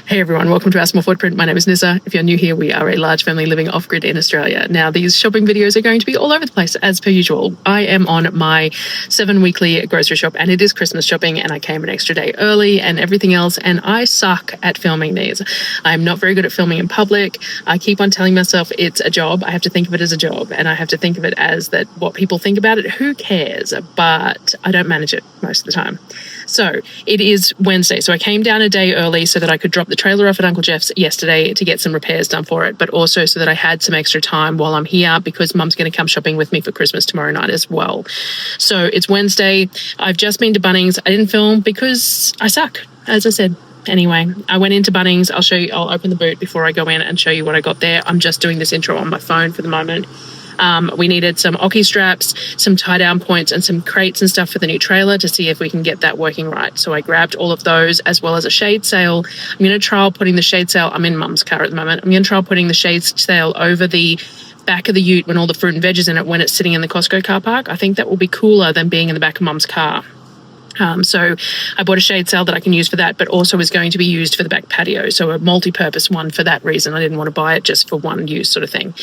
Hey everyone, welcome to Our Small Footprint. My name is Nyssa. If you're new here, we are a large family living off-grid in Australia. Now, these shopping videos are going to be all over the place, as per usual. I am on my 7-weekly grocery shop, and it is Christmas shopping, and I came an extra day early and everything else, and I suck at filming these. I'm not very good at filming in public. I keep on telling myself it's a job. I have to think of it as a job, and I have to think of it as that what people think about it, who cares? But I don't manage it most of the time. So it is Wednesday. So I came down a day early so that I could drop the trailer off at Uncle Jeff's yesterday to get some repairs done for it, but also so that I had some extra time while I'm here because Mum's going to come shopping with me for Christmas tomorrow night as well. So it's Wednesday. I've just been to Bunnings. I didn't film because I suck, as I said. Anyway, I went into Bunnings. I'll show you. I'll open the boot before I go in and show you what I got there. I'm just doing this intro on my phone for the moment. We needed some Oki straps, some tie-down points, and some crates and stuff for the new trailer to see if we can get that working right. So I grabbed all of those, as well as a shade sail. I'm going to trial putting the shade sail. I'm in Mum's car at the moment. I'm going to trial putting the shade sail over the back of the ute when all the fruit and veg is in it when it's sitting in the Costco car park. I think that will be cooler than being in the back of Mum's car. So I bought a shade sail that I can use for that, but also is going to be used for the back patio. So a multi-purpose one for that reason. I didn't want to buy it just for one use sort of thing.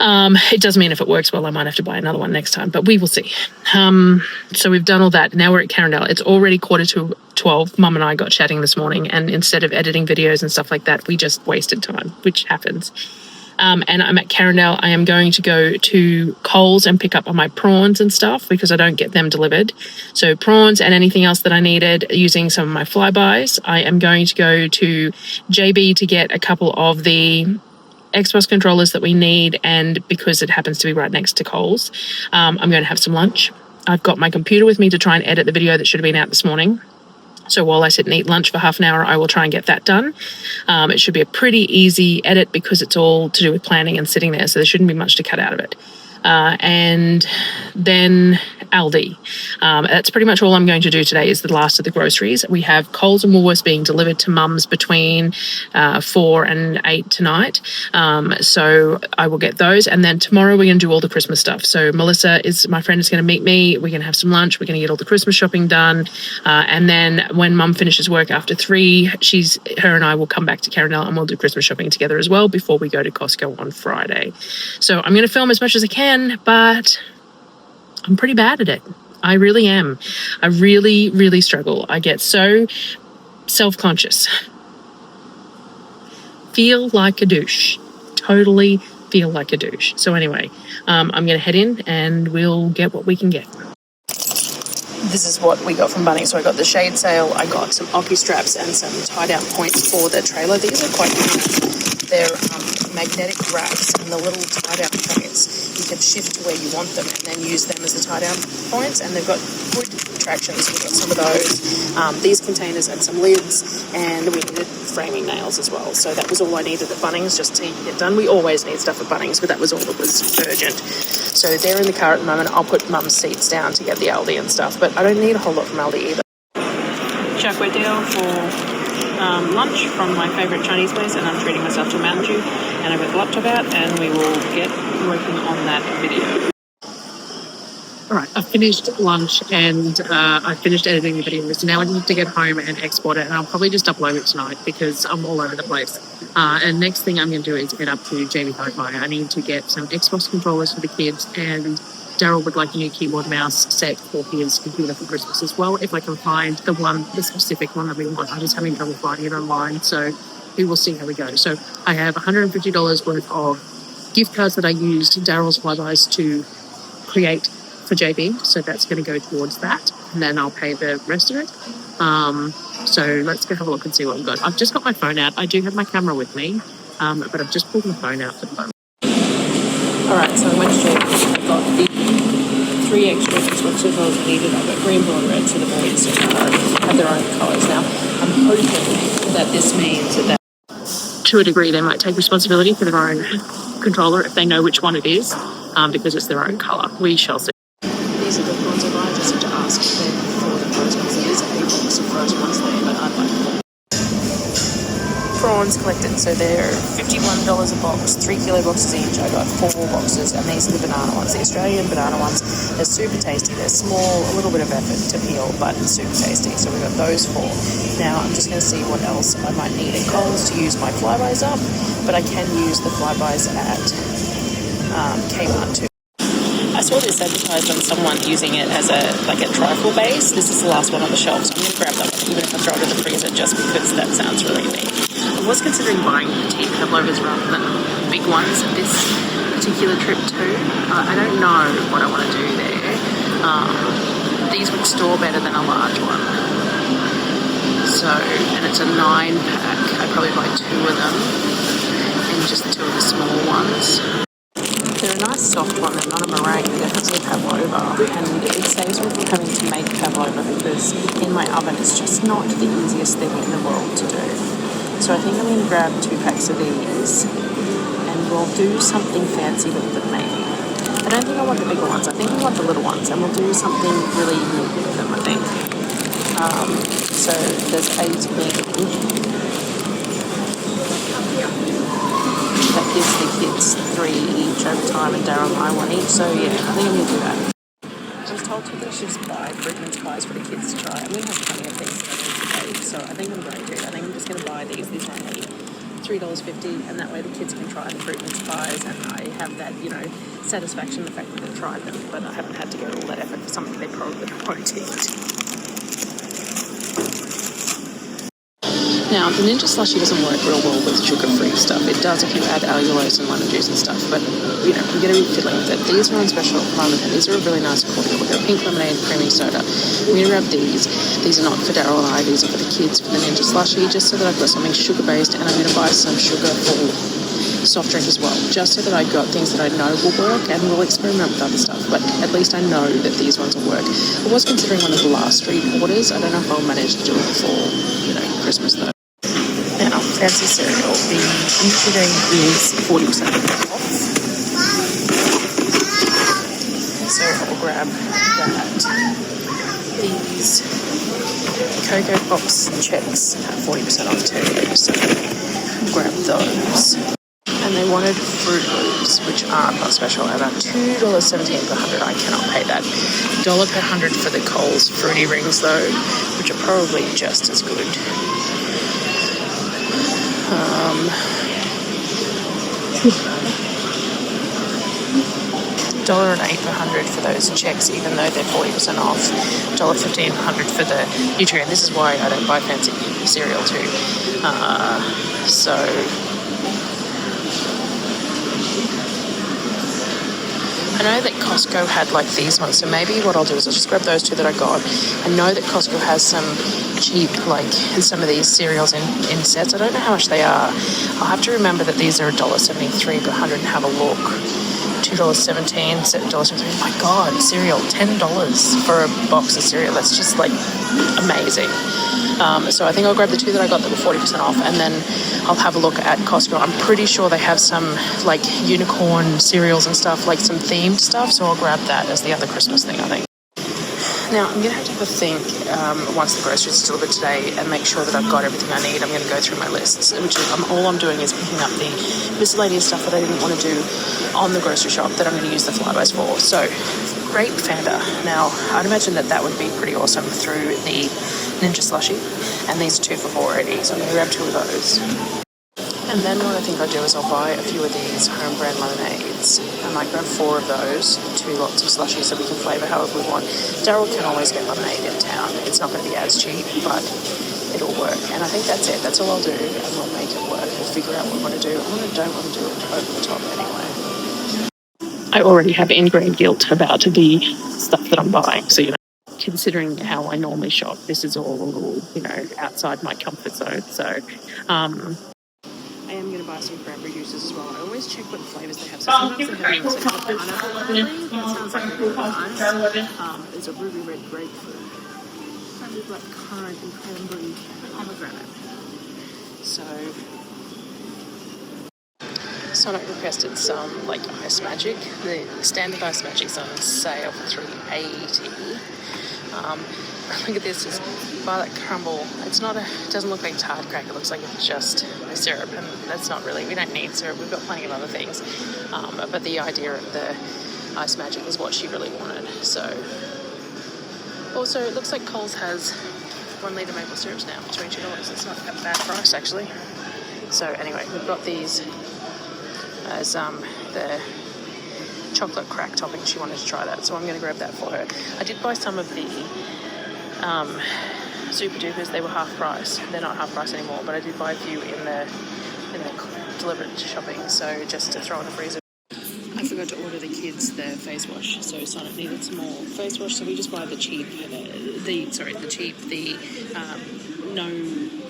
It does mean if it works well, I might have to buy another one next time, but we will see. So we've done all that. Now we're at Carindale. It's already 11:45. Mum and I got chatting this morning, and instead of editing videos and stuff like that, we just wasted time, which happens. And I'm at Carindale. I am going to go to Coles and pick up on my prawns and stuff because I don't get them delivered. So prawns and anything else that I needed using some of my flybys. I am going to go to JB to get a couple of the Xbox controllers that we need, and because it happens to be right next to Coles, I'm going to have some lunch. I've got my computer with me to try and edit the video that should have been out this morning. So while I sit and eat lunch for half an hour, I will try and get that done. It should be a pretty easy edit because it's all to do with planning and sitting there, so there shouldn't be much to cut out of it. And then Aldi. That's pretty much all I'm going to do today is the last of the groceries. We have Coles and Woolworths being delivered to Mum's between 4 and 8 tonight. So I will get those. And then tomorrow we're going to do all the Christmas stuff. So Melissa my friend is going to meet me. We're going to have some lunch. We're going to get all the Christmas shopping done. And then when Mum finishes work after 3, her and I will come back to Carindale and we'll do Christmas shopping together as well before we go to Costco on Friday. So I'm going to film as much as I can, but I'm pretty bad at it. I really am. I really, really struggle. I get so self-conscious. Feel like a douche. Totally feel like a douche. So anyway, I'm going to head in and we'll get what we can get. This is what we got from Bunnings. So I got the shade sail, I got some Oki straps and some tie-down points for the trailer. These are quite nice. They're magnetic wraps, and the little tie-down points, you can shift to where you want them and then use them as the tie-down points, and they've got good tractions. We've got some of those. These containers and some lids, and we needed framing nails as well. So that was all I needed at Bunnings just to get done. We always need stuff at Bunnings, but that was all that was urgent. So they're in the car at the moment. I'll put Mum's seats down to get the Aldi and stuff, but I don't need a whole lot from Aldi either. Chakwe deal for lunch from my favourite Chinese place, and I'm treating myself to a Mountain Dew, and I've got the laptop out, and we will get working on that video. All right, I've finished lunch and I finished editing the video, so now I need to get home and export it, and I'll probably just upload it tonight because I'm all over the place. And next thing I'm going to do is head up to JB Hi-Fi. I need to get some Xbox controllers for the kids, and Darryl would like a new keyboard mouse set for his computer for Christmas as well, if I can find the specific one that we want. I'm just having trouble finding it online, so we will see how we go. So I have $150 worth of gift cards that I used Darryl's flybys to create for JB, so that's going to go towards that, and then I'll pay the rest of it. So let's go have a look and see what I've got. I've just got my phone out. I do have my camera with me, but I've just pulled my phone out for the moment. All right, so I went to JB. I got the 3 extra Xbox controllers I needed. I've got green, blue, and red, so the boys have their own colours now. I'm hoping that this means that to a degree they might take responsibility for their own controller if they know which one it is, because it's their own colour. We shall see. These are the ones I buy. I just have to ask them for the frozen ones. There is a box of frozen ones there, but I'd like them. prawns collected. So they're $51 a box, 3 kilo boxes each. I got 4 boxes, and these are the banana ones, the Australian banana ones. They're super tasty. They're small, a little bit of effort to peel, but super tasty. So we got those 4. Now I'm just going to see what else I might need at Coles to use my flybys up, but I can use the flybys at Kmart too. I saw this advertised on someone using it as a trifle base. This is the last one on the shelf, so I'm going to grab that one, even if I throw it in the freezer, just because that sounds really neat. I was considering buying petite pavlovas rather than big ones at this particular trip too. I don't know what I want to do there. These would store better than a large one. So, and it's a 9-pack. I'd probably buy 2 of them and just 2 of the small ones. They're a nice soft one. They're not a meringue. They're definitely pavlova, and it saves me from having to make pavlova because in my oven it's just not the easiest thing in the world to do. So I think I'm going to grab 2 packs of these, and we'll do something fancy with them maybe. I don't think I want the bigger ones. I think we want the little ones, and we'll do something really unique with them, I think. So there's 8 in. That gives the kids 3 each over time, and Darryl and I 1 each. So yeah, I think I'm going to do that. I was told to just buy fruit mince pies for the kids to try. I'm going to have plenty of things today, so I think I'm going to. I think I'm just going to buy these. These are only $3.50, and that way the kids can try the fruit mince pies, and I have that, satisfaction, the fact that they've tried them, but I haven't had to go all that effort for something they probably won't eat. Now, the Ninja Slushie doesn't work real well with sugar-free stuff. It does if you add allulose and lemon juice and stuff, but, I'm going to be fiddling with it. These are on special at the moment, and these are a really nice cordial. We've got pink lemonade, creamy soda. I'm going to grab these. These are not for Darryl and I. These are for the kids, for the Ninja Slushie, just so that I've got something sugar-based, and I'm going to buy some sugar-full soft drink as well, just so that I've got things that I know will work, and we'll experiment with other stuff, but at least I know that these ones will work. I was considering one of the last street orders. I don't know if I'll manage to do it before, Christmas though. Now, fancy cereal. The Imovie is 40% off. So I'll grab that. These Cocoa Pops checks at 40% off too. So I'll grab those. And they wanted Fruit Loops, which are not special, about $2.17 per 100. I cannot pay that. $1 per 100 for the Coles Fruity Rings though, which are probably just as good. $1.08 per 100 for those checks, even though they're 40% off. $1.15 per 100 for the Nutrient. This is why I don't buy fancy cereal too. So I know that Costco had these ones, so maybe what I'll do is I'll just grab those 2 that I got. I know that Costco has some cheap, some of these cereals in sets. I don't know how much they are. I'll have to remember that these are $1.73 per 100 and have a look. $2.17, $7.73. Oh my God, cereal, $10 for a box of cereal. That's just amazing. So I think I'll grab the 2 that I got that were 40% off, and then I'll have a look at Costco. I'm pretty sure they have some unicorn cereals and stuff, some themed stuff, so I'll grab that as the other Christmas thing, I think. Now, I'm going to have to have a think once the groceries are delivered today and make sure that I've got everything I need. I'm going to go through my lists, which is all I'm doing is picking up the miscellaneous stuff that I didn't want to do on the grocery shop that I'm going to use the flybys for. So, grape Fanta. Now, I'd imagine that would be pretty awesome through the Ninja Slushie, and these are 2 for $4.80, so I'm going to grab 2 of those. And then what I think I'll do is I'll buy a few of these home brand lemonades. I might grab 4 of those, 2 lots of slushies so we can flavour however we want. Darryl can always get lemonade in town. It's not going to be as cheap, but it'll work. And I think that's it. That's all I'll do, and we'll make it work. We'll figure out what we want to do. I don't want to do it over the top anyway. I already have ingrained guilt about the stuff that I'm buying, so considering how I normally shop, this is all outside my comfort zone. So I am going to buy some cranberry juices as well. I always check what flavours they have. So sometimes they have pineapple flavor. That sounds really nice. There's a ruby red grapefruit. Kind of currant and cranberry pomegranate. So Sonnet requested some Ice Magic. The standard Ice Magic's on sale for $3.80. Look at this, it's violet crumble. It's not it doesn't look like tart crack. It looks like it's just a syrup, and that's not really, we don't need syrup. We've got plenty of other things. But the idea of the ice magic is what she really wanted. So, also it looks like Coles has 1 litre maple syrups now for $22. It's not a bad price actually. So anyway, we've got these as the chocolate crack topping. She wanted to try that, so I'm going to grab that for her. I did buy some of the super dupers. They were half price. They're not half price anymore, but I did buy a few in the delivered shopping, so just to throw in the freezer. I forgot to order the kids their face wash, so Sonnet needed some more face wash, so we just buy the cheap, no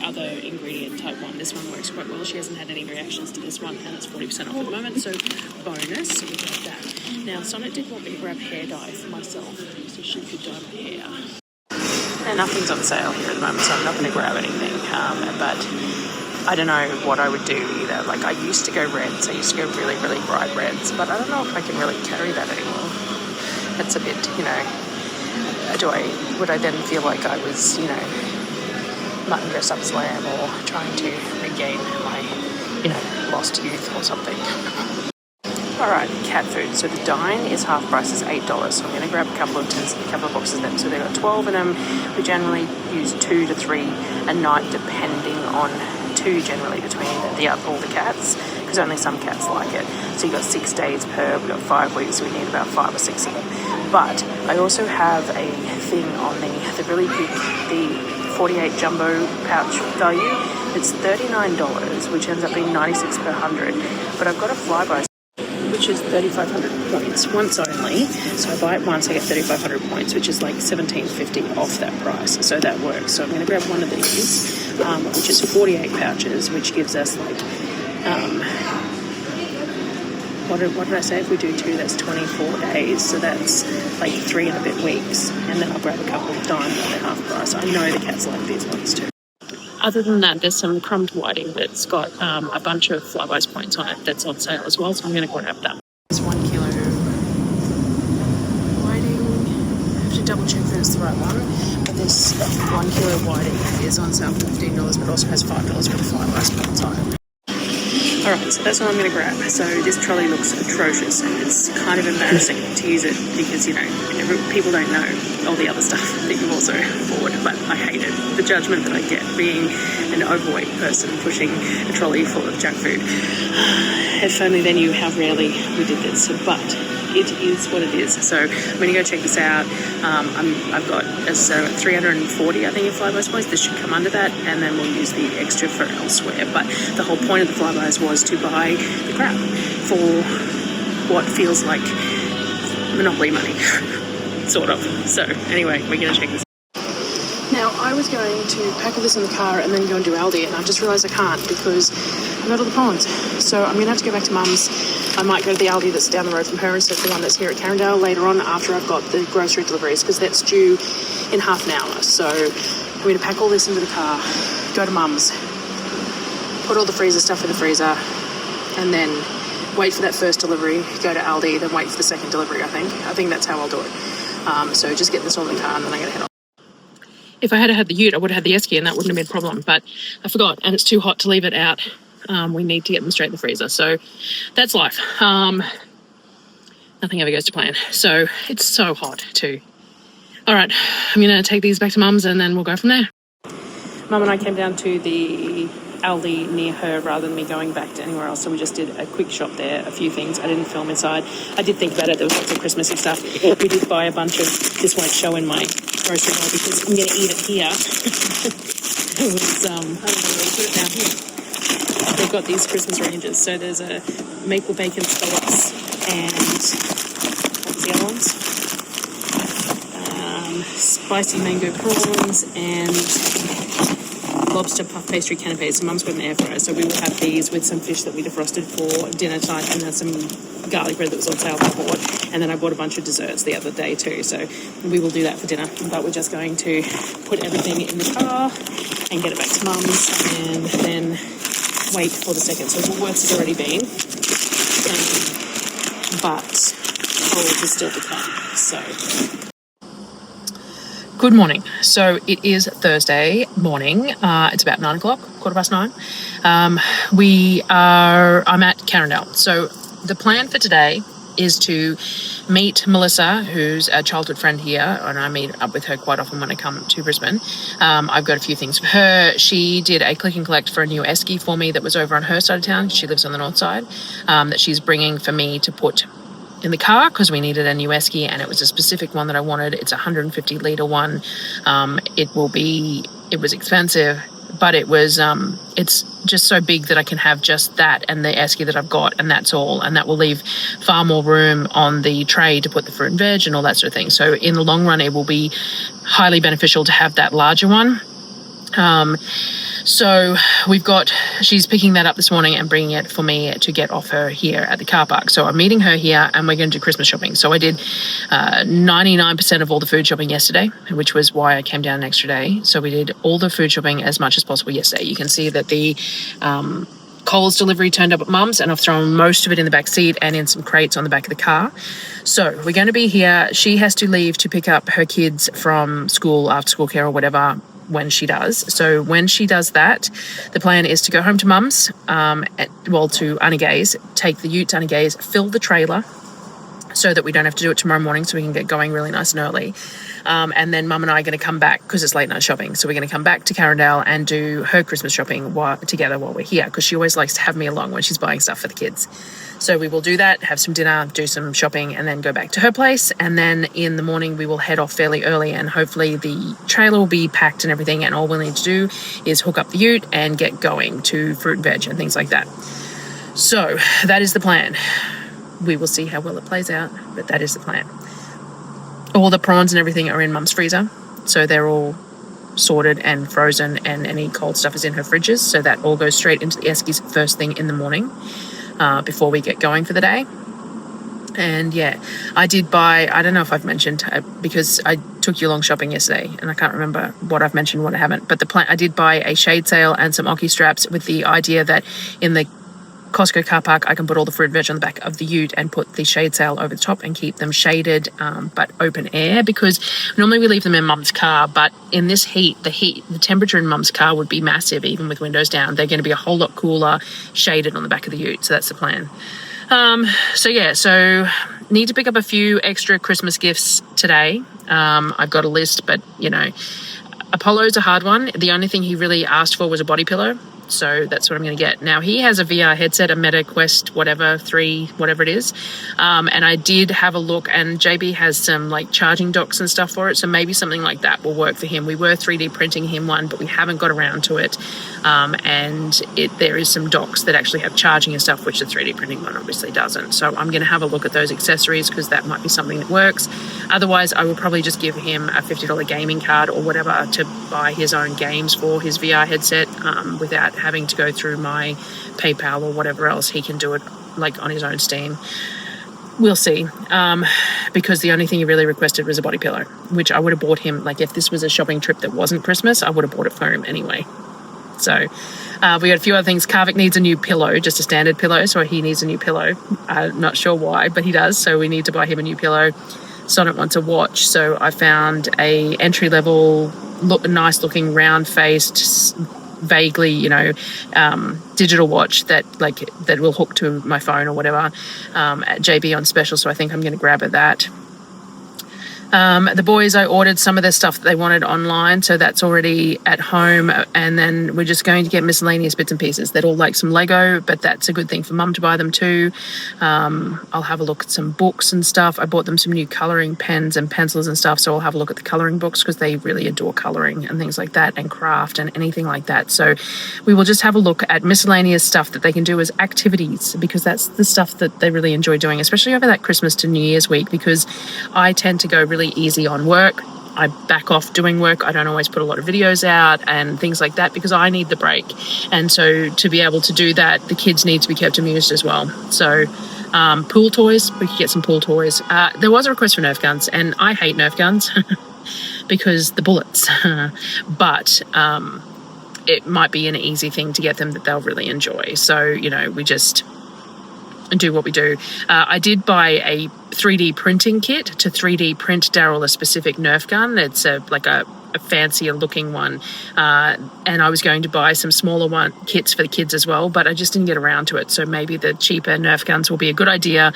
other ingredient type one. This one works quite well. She hasn't had any reactions to this one, and it's 40% off at the moment, so bonus, so we got that. Now, Sonnet did want me to grab hair dye for myself, so she could dye my hair. And nothing's on sale here at the moment, so I'm not going to grab anything, but I don't know what I would do either. Like, I used to go reds. I used to go really, really bright reds, but I don't know if I can really carry that anymore. That's a bit, would I then feel like I was, mutton dressed up as lamb, or trying to regain my, lost youth or something. Alright, cat food. So the dine is half price, is $8. So I'm going to grab a couple of boxes of them. So they've got 12 in them. We generally use 2 to 3 a night, depending on 2 generally between all the cats, because only some cats like it. So you've got 6 days per, we've got 5 weeks, so we need about 5 or 6 of them. But I also have a thing on the really big, the 48 jumbo pouch value. It's $39, which ends up being $96 per 100. But I've got a flyby, which is 3,500 points once only. So I buy it once, I get 3,500 points, which is like $17.50 off that price. So that works. So I'm going to grab one of these, which is 48 pouches, which gives us like, what did I say? If we do 2, that's 24 days. So that's like 3 and a bit weeks. And then I'll grab a couple of dimes on their half price. I know the cats like these ones too. Other than that, there's some crumbed whiting that's got a bunch of Flybuys points on it that's on sale as well, so I'm going to grab that. There's 1 kilo whiting. I have to double check that it's the right one, but this 1 kilo whiting is on sale for $15, but also has $5 for the Flybuys points on it. Alright, so that's what I'm going to grab. So this trolley looks atrocious, and it's kind of embarrassing to use it because, people don't know all the other stuff that you also bought, but I hate it. The judgment that I get being an overweight person pushing a trolley full of junk food. If only they knew how rarely we did this, but it is what it is. So I'm going to go check this out. I've got 340, I think, in Flybuys points. This should come under that, and then we'll use the extra for elsewhere. But the whole point of the Flybuys was to buy the crap for what feels like Monopoly money, sort of. So anyway, we're going to check this out. Now, I was going to pack all this in the car and then go and do Aldi, and I just realised I can't because I'm out of the ponds. So I'm going to have to go back to Mum's. I might go to the Aldi that's down the road from her instead of the one that's here at Carindale later on after I've got the grocery deliveries, because that's due in half an hour. So I'm going to pack all this into the car, go to Mum's, put all the freezer stuff in the freezer, and then wait for that first delivery, go to Aldi, then wait for the second delivery, I think that's how I'll do it. So just get this all in the car and then I'm going to head on. If I had had the ute, I would have had the esky and that wouldn't have been a problem, but I forgot, and it's too hot to leave it out. We need to get them straight in the freezer. So that's life. Nothing ever goes to plan. So it's so hot too. All right, I'm going to take these back to Mum's and then we'll go from there. Mum and I came down to the Aldi near her rather than me going back to anywhere else. So we just did a quick shop there, a few things. I didn't film inside. I did think about it. There was lots of Christmassy stuff. We did buy a bunch of, this won't show in my grocery haul because I'm going to eat it here. It was, I don't know where to put it down here. They've got these Christmas ranges. So there's a maple bacon scallops and what was the other ones? Spicy mango prawns and lobster puff pastry canapes. So Mum's got an air fryer, so we will have these with some fish that we defrosted for dinner time, and then some garlic bread that was on sale that I bought. And then I bought a bunch of desserts the other day too, so we will do that for dinner. But we're just going to put everything in the car and get it back to Mum's and then wait for the second. So Woolworths has already been, but Coles is still to come. So Good morning. So it is Thursday morning. It's about 9 o'clock, 9:15. I'm at Carindale. So the plan for today is to meet Melissa, who's a childhood friend here, and I meet up with her quite often when I come to Brisbane. I've got a few things for her. She did a click and collect for a new esky for me that was over on her side of town. She lives on the north side, that she's bringing for me to put in the car because we needed a new esky, and it was a specific one that I wanted. It's a 150 litre one. It was expensive, but it's just so big that I can have just that and the esky that I've got, and that's all. And that will leave far more room on the tray to put the fruit and veg and all that sort of thing. So in the long run, it will be highly beneficial to have that larger one. So she's picking that up this morning and bringing it for me to get off her here at the car park. So I'm meeting her here and we're going to do Christmas shopping. So I did 99% of all the food shopping yesterday, which was why I came down an extra day. So we did all the food shopping as much as possible yesterday. You can see that the Coles delivery turned up at Mum's, and I've thrown most of it in the back seat and in some crates on the back of the car. So we're going to be here. She has to leave to pick up her kids from school, after school care or whatever, when she does. So when she does that, the plan is to go home to Mum's, to Unagaze, take the ute to Unagaze, fill the trailer so that we don't have to do it tomorrow morning, so we can get going really nice and early. And then Mum and I are going to come back because it's late night shopping. So we're going to come back to Carindale and do her Christmas shopping together while we're here, because she always likes to have me along when she's buying stuff for the kids. So we will do that, have some dinner, do some shopping, and then go back to her place. And then in the morning, we will head off fairly early, and hopefully the trailer will be packed and everything. And all we'll need to do is hook up the ute and get going to fruit and veg and things like that. So that is the plan. We will see how well it plays out, but that is the plan. All the prawns and everything are in Mum's freezer. So they're all sorted and frozen, and any cold stuff is in her fridges. So that all goes straight into the eskies first thing in the morning, before we get going for the day. And yeah, I did buy, I don't know if I've mentioned, because I took you along shopping yesterday and I can't remember what I've mentioned, what I haven't, but I did buy a shade sail and some Oki straps with the idea that in the Costco car park I can put all the fruit and veg on the back of the ute and put the shade sail over the top and keep them shaded, but open air, because normally we leave them in Mum's car, but in this heat, the temperature in Mum's car would be massive even with windows down. They're going to be a whole lot cooler shaded on the back of the ute, so that's the plan. So need to pick up a few extra Christmas gifts today. I've got a list, but Apollo's a hard one. The only thing he really asked for was a body pillow. So that's what I'm going to get. Now, he has a VR headset, a Meta Quest, 3, whatever it is. And I did have a look, and JB has some charging docks and stuff for it. So maybe something like that will work for him. We were 3D printing him one, but we haven't got around to it. There is some docks that actually have charging and stuff, which the 3D printing one obviously doesn't. So I'm going to have a look at those accessories, because that might be something that works. Otherwise, I will probably just give him a $50 gaming card or whatever to buy his own games for his VR headset, without having to go through my PayPal or whatever else. He can do it on his own Steam. We'll see, because the only thing he really requested was a body pillow, which I would have bought him. If this was a shopping trip that wasn't Christmas, I would have bought it for him anyway. So we got a few other things. Kavik needs a new pillow, just a standard pillow, so he needs a new pillow. I'm not sure why, but he does, so we need to buy him a new pillow. Sonnet wants a watch, so I found a entry-level, nice looking, round-faced, vaguely digital watch that will hook to my phone or whatever, at JB on special, so I think I'm going to grab her that. The boys, I ordered some of their stuff that they wanted online, so that's already at home, and then we're just going to get miscellaneous bits and pieces. They'd all like some Lego, but that's a good thing for Mum to buy them too. I'll have a look at some books and stuff. I bought them some new colouring pens and pencils and stuff, so I'll have a look at the colouring books, because they really adore colouring and things like that, and craft and anything like that. So we will just have a look at miscellaneous stuff that they can do as activities, because that's the stuff that they really enjoy doing, especially over that Christmas to New Year's week, because I tend to go really easy on work. I back off doing work. I don't always put a lot of videos out and things like that, because I need the break. And so to be able to do that, the kids need to be kept amused as well. So pool toys, we could get some pool toys. There was a request for Nerf guns, and I hate Nerf guns because the bullets. But it might be an easy thing to get them that they'll really enjoy. So, we just do what we do. I did buy a 3D printing kit to 3D print Darryl a specific Nerf gun. It's like a fancier looking one, and I was going to buy some smaller kits for the kids as well, but I just didn't get around to it. So maybe the cheaper Nerf guns will be a good idea.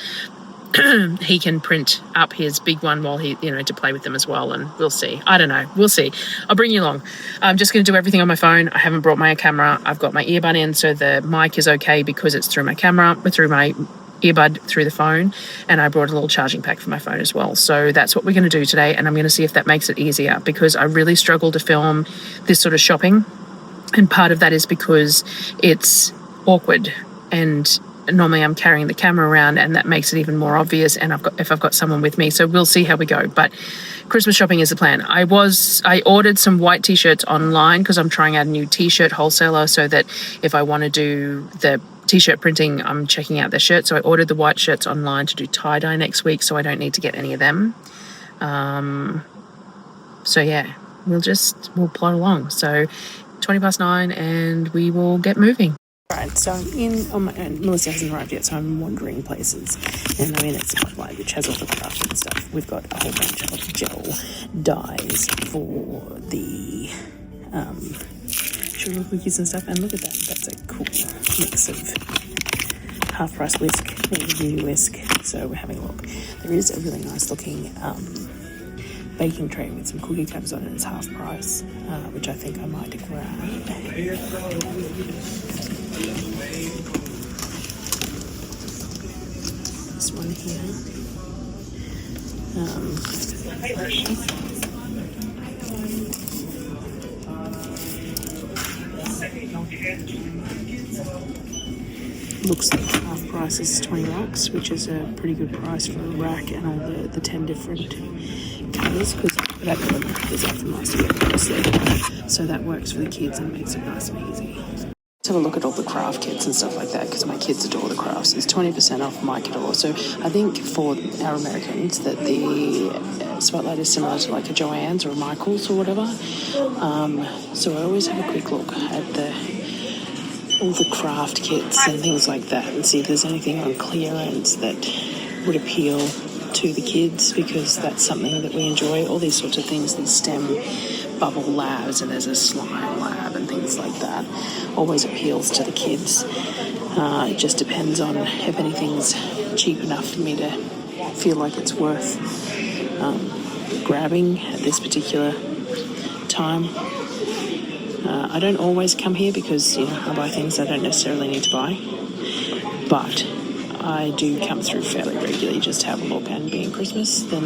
He can print up his big one while he, to play with them as well, and we'll see. I don't know. We'll see. I'll bring you along. I'm just going to do everything on my phone. I haven't brought my camera. I've got my earbud in, so the mic is okay because it's through my camera, through my earbud through the phone, and I brought a little charging pack for my phone as well. So that's what we're going to do today, and I'm going to see if that makes it easier, because I really struggle to film this sort of shopping, and part of that is because it's awkward, and normally I'm carrying the camera around, and that makes it even more obvious, and if I've got someone with me. So we'll see how we go, but Christmas shopping is the plan. I ordered some white t-shirts online because I'm trying out a new t-shirt wholesaler, so that if I want to do the t-shirt printing, I'm checking out their shirts. So I ordered the white shirts online to do tie-dye next week, so I don't need to get any of them. So yeah, we'll plod along. So 9:20 and we will get moving. Right, so I'm in on my own. Melissa hasn't arrived yet, so I'm wandering places. And I'm in at Spotlight, which has all the craft and stuff. We've got a whole bunch of gel dyes for the sugar cookies and stuff. And look at that, that's a cool mix of half-price whisk and beauty whisk. So we're having a look. There is a really nice looking baking tray with some cookie cutters on it. It's half price, which I think I might grab. This one here. Looks like half price is $20, which is a pretty good price for a rack and all the 10 different colours, because that colour is off from last year, obviously. So that works for the kids and makes it nice and easy. Let's have a look at all the craft kits and stuff like that, because my kids adore the crafts. It's 20% off my kit. So I think for our Americans that the Spotlight is similar to like a Joann's or a Michael's or whatever. So I always have a quick look at all the craft kits and things like that, and see if there's anything on clearance that would appeal to the kids, because that's something that we enjoy. All these sorts of things, these STEM bubble labs, and there's a slime lab and things like that, always appeals to the kids. It just depends on if anything's cheap enough for me to feel like it's worth grabbing at this particular time. I don't always come here because, I buy things I don't necessarily need to buy, but I do come through fairly regularly just to have a look, and being Christmas, then,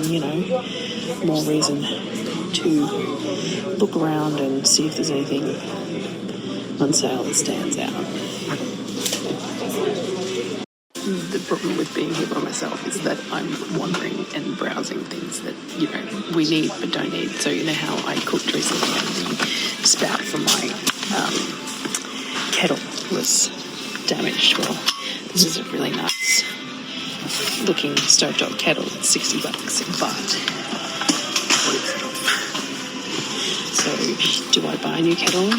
more reason to look around and see if there's anything on sale that stands out. The problem with being here by myself is that I'm wandering and browsing things that, we need but don't need. So how I cooked recently and the spout from my kettle was damaged. Well, this is a really nice looking stovetop kettle. It's $60, but so do I buy a new kettle?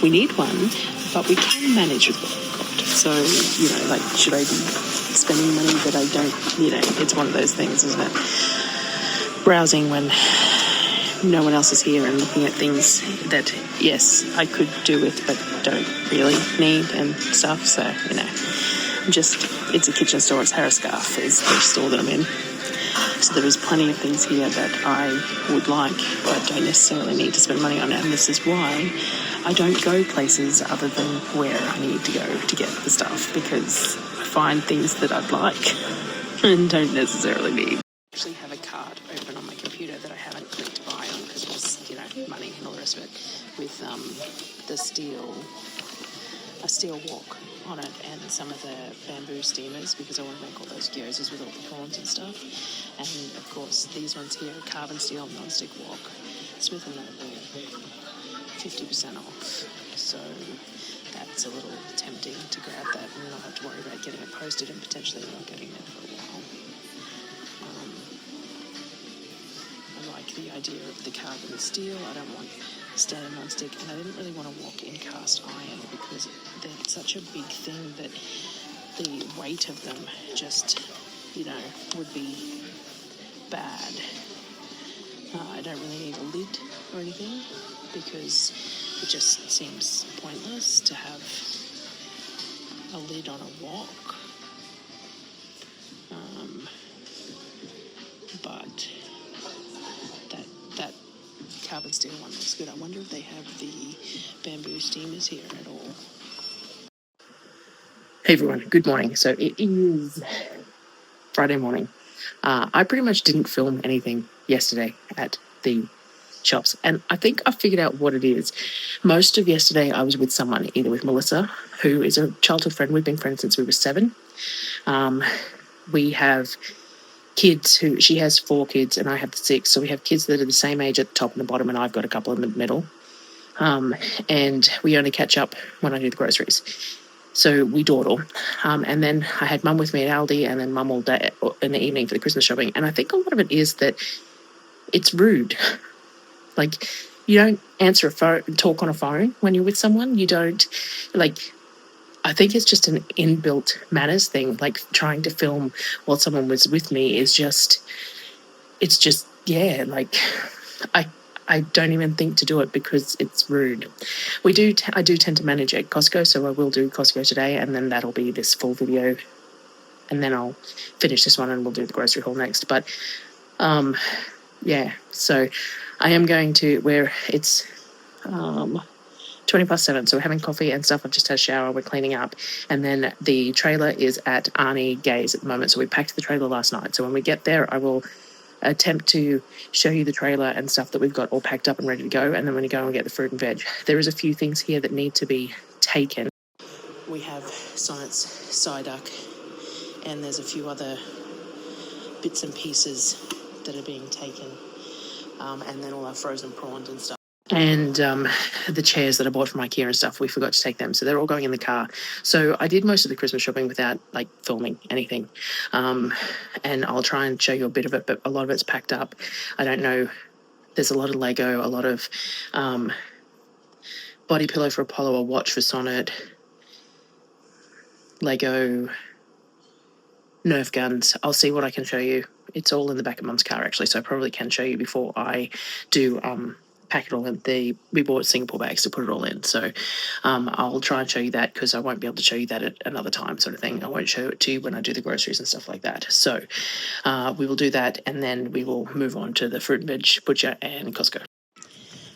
We need one, but we can manage with what we've got. So, should I be spending money that I don't, it's one of those things, isn't it? Browsing when no one else is here and looking at things that, yes, I could do with, but don't really need and stuff. So, it's a kitchen store. It's Harris Scarf is the store that I'm in. So there is plenty of things here that I would like, but don't necessarily need to spend money on. And this is why I don't go places other than where I need to go to get the stuff, because I find things that I'd like and don't necessarily need. I actually have a card open on my computer that I haven't clicked buy on because it was, money and all the rest of it, with a steel wok on it and some of the bamboo steamers, because I want to make all those gyozas with all the prawns and stuff. And of course these ones here, carbon steel non-stick wok, Smith & Noble, 50% off. So that's a little tempting to grab that and not have to worry about getting it posted and potentially not getting it for a while. I like the idea of the carbon steel. I don't want standard non-stick, and I didn't really want to walk in cast iron because they're such a big thing that the weight of them just, you know, would be bad. I don't really need a lid or anything because it just seems pointless to have a lid on a wok. But that carbon steel one looks good. I wonder if they have the bamboo steamers here at all. Hey everyone, good morning. So it is Friday morning. I pretty much didn't film anything yesterday at the shops, and I think I figured out what it is. Most of yesterday I was with someone, either with Melissa, who is a childhood friend. We've been friends since we were 7. We have kids who, she has 4 kids and I have 6, so we have kids that are the same age at the top and the bottom, and I've got a couple in the middle. And we only catch up when I do the groceries. So we dawdle. And then I had Mum with me at Aldi, and then Mum all day in the evening for the Christmas shopping. And I think a lot of it is that it's rude. Like, you don't answer a phone, talk on a phone when you're with someone. You don't, like, I think it's just an inbuilt manners thing. Like, trying to film while someone was with me is just, it's just, yeah, like, I don't even think to do it because it's rude. I do tend to manage at Costco, so I will do Costco today, and then that'll be this full video, and then I'll finish this one and we'll do the grocery haul next. But yeah, so I am going to, where it's 7:20, so we're having coffee and stuff. I've just had a shower, we're cleaning up, and then the trailer is at Arnie Gay's at the moment, so we packed the trailer last night. So when we get there, I will attempt to show you the trailer and stuff that we've got all packed up and ready to go, and then when you go and get the fruit and veg, there is a few things here that need to be taken. We have Sonnet's cider, and there's a few other bits and pieces that are being taken, and then all our frozen prawns and stuff. And the chairs that I bought from IKEA and stuff, we forgot to take them, so they're all going in the car. So I did most of the Christmas shopping without, like, filming anything. And I'll try and show you a bit of it, but a lot of it's packed up. I don't know. There's a lot of Lego, a lot of body pillow for Apollo, a watch for Sonnet, Lego, Nerf guns. I'll see what I can show you. It's all in the back of Mum's car, actually, so I probably can show you before I do pack it all in. We bought Singapore bags to put it all in, so I'll try and show you that, because I won't be able to show you that at another time, sort of thing. I won't show it to you when I do the groceries and stuff like that. So we will do that, and then we will move on to the fruit and veg butcher and Costco.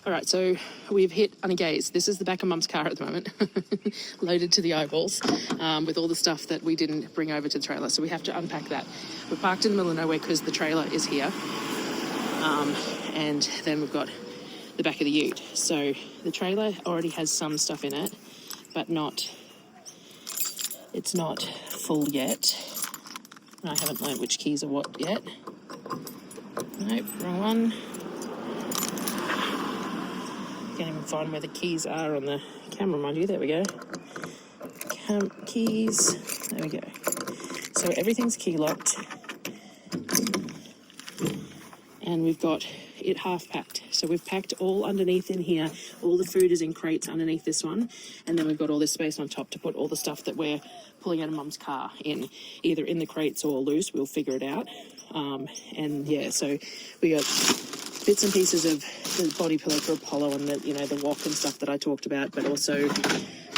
All right, so we've hit Unagaze. This is the back of Mum's car at the moment, loaded to the eyeballs, with all the stuff that we didn't bring over to the trailer. So we have to unpack that. We're parked in the middle of nowhere because the trailer is here. And then we've got the back of the ute. So the trailer already has some stuff in it, but it's not full yet. I haven't learned which keys are what yet. Nope, wrong one. Can't even find where the keys are on the camera, mind you. There we go. Keys. There we go. So everything's key locked. And we've got it half packed. So we've packed all underneath in here. All the food is in crates underneath this one. And then we've got all this space on top to put all the stuff that we're pulling out of Mum's car in, either in the crates or loose. We'll figure it out. And yeah, so we got bits and pieces of the body pillow for Apollo and the, you know, the wok and stuff that I talked about, but also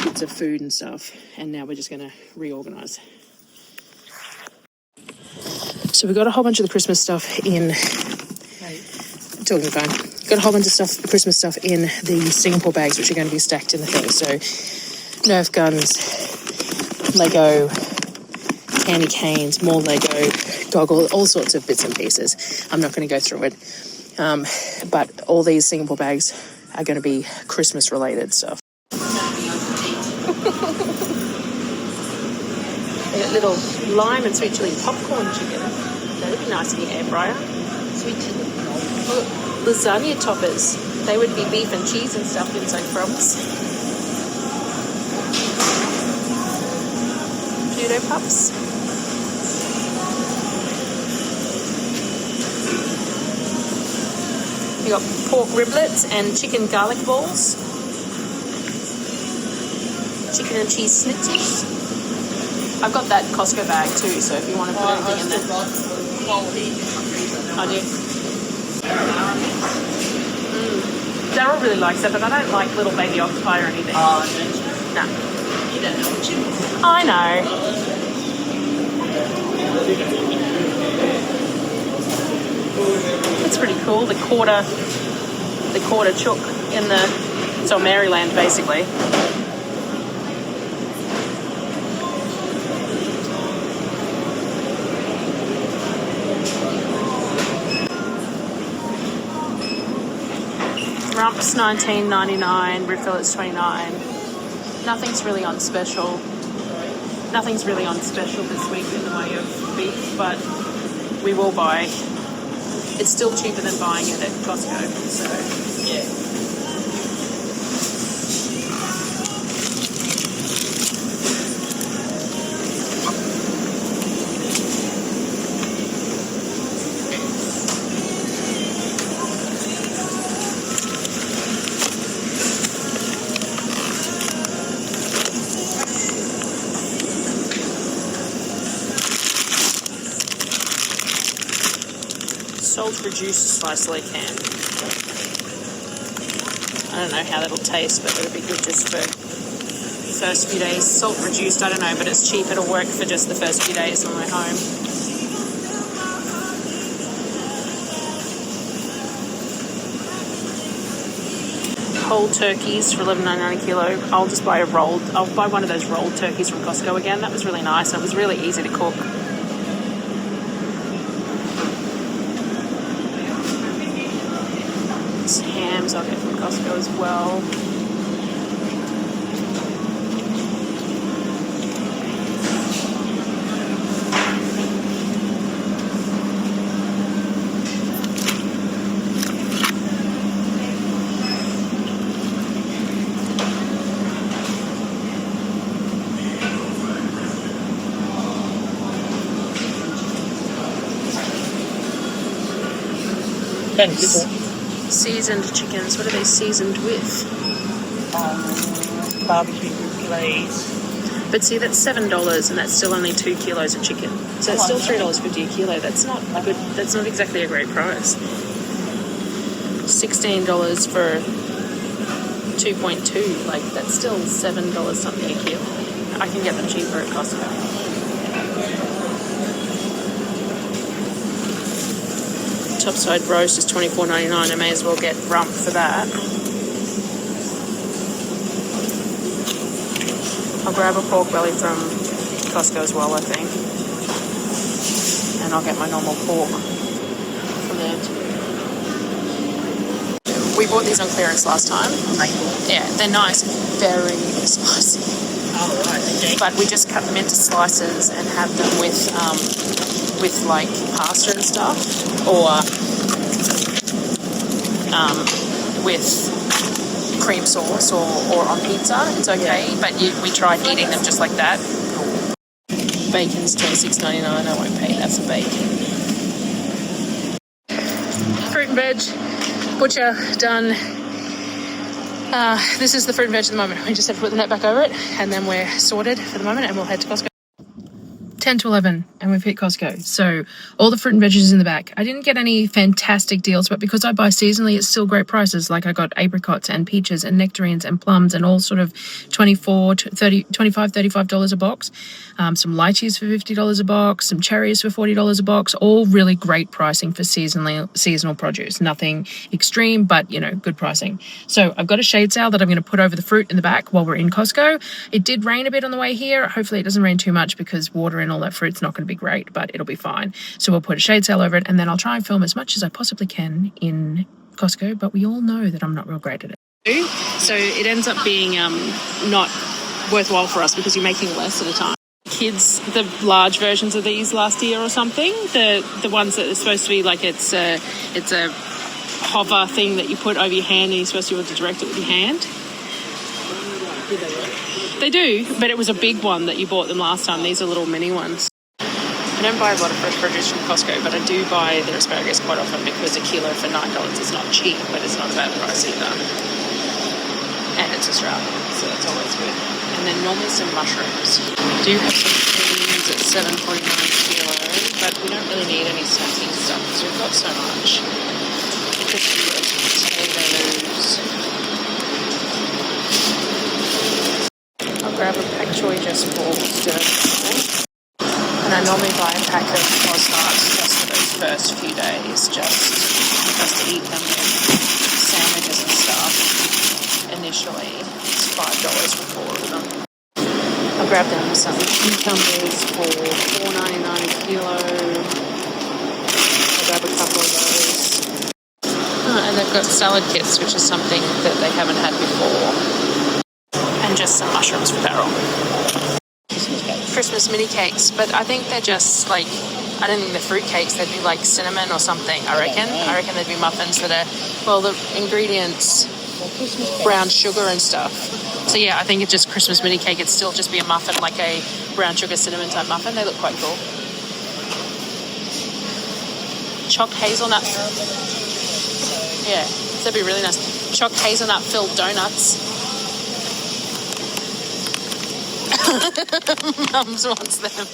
bits of food and stuff. And now we're just going to reorganise. So we've got a whole bunch of the Christmas stuff in. Talking the phone. Got a whole bunch of stuff, Christmas stuff, in the Singapore bags, which are going to be stacked in the thing. So Nerf guns, Lego, candy canes, more Lego, goggles, all sorts of bits and pieces. I'm not going to go through it. But all these Singapore bags are going to be Christmas related stuff. Little lime and sweet chili popcorn chicken. That would be nice in the air fryer. Sweet chili. Lasagna toppers. They would be beef and cheese and stuff inside crumbs. Judo pups. You got pork riblets and chicken garlic balls. Chicken and cheese schnitzels. I've got that Costco bag too, so if you want to put anything in there. I do. Darryl really likes it, but I don't like little baby octopi or anything. No. You don't know what you want. I know. It's pretty cool. The quarter chook in the, it's on Maryland basically. Rumps $19.99, ribfillets $29. Nothing's really on special. Nothing's really on special this week in the way of beef, but we will buy. It's still cheaper than buying it at Costco, so yeah. Salt reduced sliced Lorcan. I don't know how that'll taste, but it'll be good just for the first few days. Salt reduced, I don't know, but it's cheap. It'll work for just the first few days when we're home. Whole turkeys for $11.99 a kilo. I'll buy one of those rolled turkeys from Costco again. That was really nice. It was really easy to cook. Hams I'll get from Costco as well. Seasoned chickens. What are they seasoned with? Barbecue glaze. But see, that's $7, and that's still only 2 kilos of chicken. So it's still $3.50 a kilo. That's not good. That's not exactly a great price. $16 for 2.2. Like that's still $7 something a kilo. I can get them cheaper at Costco. Topside roast is $24.99. I may as well get rump for that. I'll grab a pork belly from Costco as well, I think. And I'll get my normal pork from there too. We bought these on clearance last time. Yeah, they're nice, very spicy. Oh, right, okay. But we just cut them into slices and have them with like pasta and stuff, or with cream sauce or on pizza. It's okay, yeah. But we tried eating them just like that. Bacon's $26.99. I won't pay that for bacon. Fruit and veg, butcher, done. This is the fruit and veg at the moment. We just have to put the net back over it, and then we're sorted for the moment, and we'll head to Costco. 10 to 11 and we've hit Costco. So all the fruit and veggies is in the back. I didn't get any fantastic deals, but because I buy seasonally, it's still great prices. Like I got apricots and peaches and nectarines and plums and all sort of $35 a box. Some lychees for $50 a box, some cherries for $40 a box, all really great pricing for seasonal produce. Nothing extreme, but good pricing. So I've got a shade sail that I'm going to put over the fruit in the back while we're in Costco. It did rain a bit on the way here. Hopefully it doesn't rain too much because water and all that fruit's not going to be great, but it'll be fine. So we'll put a shade sail over it, and then I'll try and film as much as I possibly can in Costco, but we all know that I'm not real great at it. So it ends up being not worthwhile for us because you're making less at a time. Kids, the large versions of these last year or something, the ones that are supposed to be like it's a hover thing that you put over your hand and you're supposed to be able to direct it with your hand. They do, but it was a big one that you bought them last time. These are little mini ones. I don't buy a lot of fresh produce from Costco, but I do buy their asparagus quite often because a kilo for $9 is not cheap, but it's not a bad price either. And it's Australia, so that's always good. And then normally some mushrooms. We do have some beans at $7.49 kilo, but we don't really need any snacky stuff because we've got so much. Potatoes. I'll grab a pack choy just for stir. And I normally buy a pack of Ostarts just for those first few days, just to eat them with sandwiches and stuff. Initially, it's $5 for 4 of them. I'll grab them some cucumbers for $4.99 a kilo. I'll grab a couple of those. And they've got salad kits, which is something that they haven't had before. And just some mushrooms for Darryl. Christmas mini cakes, but I think they're just like, I don't think they're fruit cakes, they'd be like cinnamon or something, I reckon they'd be muffins that are, well, the ingredients, brown sugar and stuff. So yeah, I think it's just Christmas mini cake. It'd still just be a muffin, like a brown sugar cinnamon type muffin. They look quite cool. Chopped hazelnut. Yeah, that'd be really nice. Chopped hazelnut filled donuts. Mums wants them.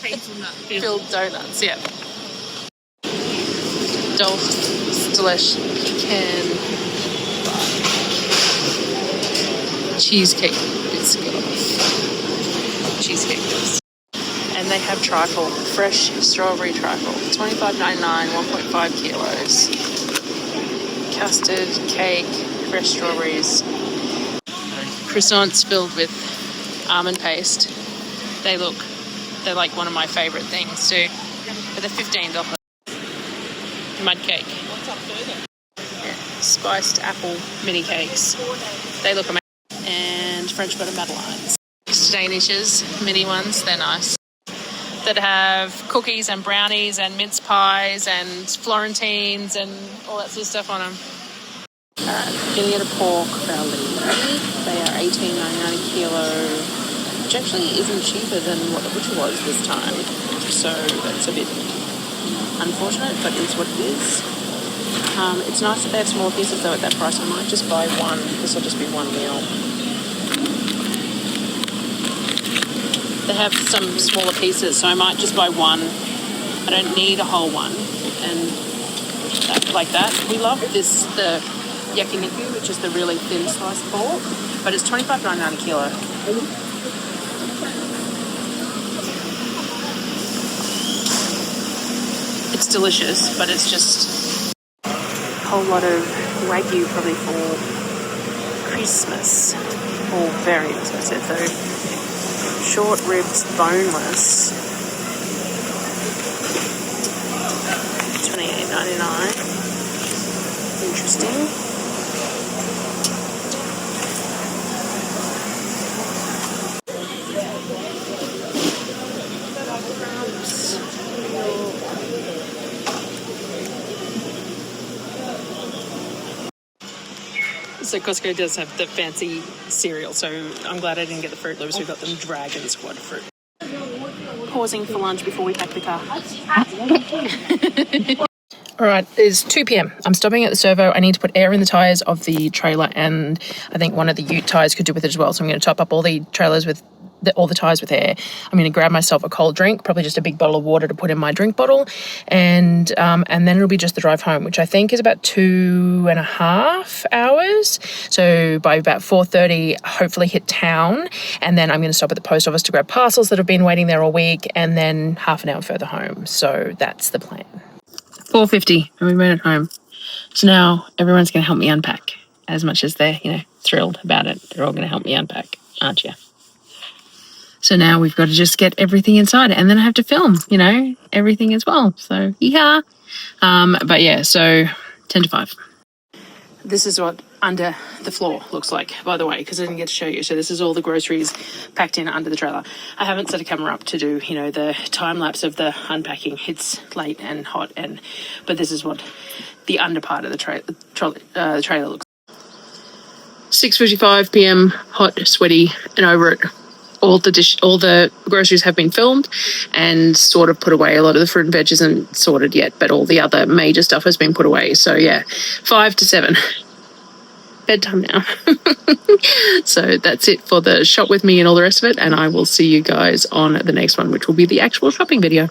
Hazelnut filled donuts, yeah. Delish pecan cheesecake biscuit. Cheesecake biscuit. And they have trifle, fresh strawberry trifle. $25.99, 1.5 kilos. Custard, cake, fresh strawberries. Croissants filled with almond paste. They're like one of my favourite things too. But they're $15. Mud cake. What's up further? Yeah. Spiced apple mini cakes. They look amazing. And French butter madeleines. Danishes, mini ones, they're nice. That have cookies and brownies and mince pies and Florentines and all that sort of stuff on them. Alright, getting at a pork belly. They are $18.99 a kilo, which actually isn't cheaper than what the butcher was this time. So that's a bit unfortunate, but it is what it is. It's nice that they have small pieces though at that price. I might just buy one. This will just be one meal. They have some smaller pieces, so I might just buy one. I don't need a whole one. And like that. We love this, the yakiniku, which is the really thin sliced pork, but it's $25.99 a kilo. It's delicious, but it's just a whole lot of wagyu probably for Christmas. All very expensive though. Short ribs, boneless. $28.99. Interesting. So Costco does have the fancy cereal, so I'm glad I didn't get the Fruit Loops. We got them Dragon Squad fruit. Pausing for lunch before we pack the car. All right, it's 2 p.m. I'm stopping at the servo. I need to put air in the tyres of the trailer, and I think one of the ute tyres could do with it as well. So I'm going to top up all the trailers with all the tyres with air. I'm going to grab myself a cold drink, probably just a big bottle of water to put in my drink bottle, and then it'll be just the drive home, which I think is about 2.5 hours. So by about 4:30, hopefully hit town, and then I'm going to stop at the post office to grab parcels that have been waiting there all week, and then half an hour further home. So that's the plan. 4:50, and we made it home. So now everyone's going to help me unpack. As much as they're, thrilled about it, they're all going to help me unpack, aren't you? So now we've got to just get everything inside, and then I have to film, everything as well. So, yeah. But yeah, so 10 to 5. This is what under the floor looks like, by the way, because I didn't get to show you. So this is all the groceries packed in under the trailer. I haven't set a camera up to do, the time lapse of the unpacking. It's late and hot, but this is what the under part of the trailer looks like. 6:55 p.m, hot, sweaty, and over it. all the groceries have been filmed and sort of put away. A lot of the fruit and veg isn't sorted yet, but all the other major stuff has been put away. So yeah, 5 to 7. Bedtime now. So that's it for the shop with me and all the rest of it. And I will see you guys on the next one, which will be the actual shopping video.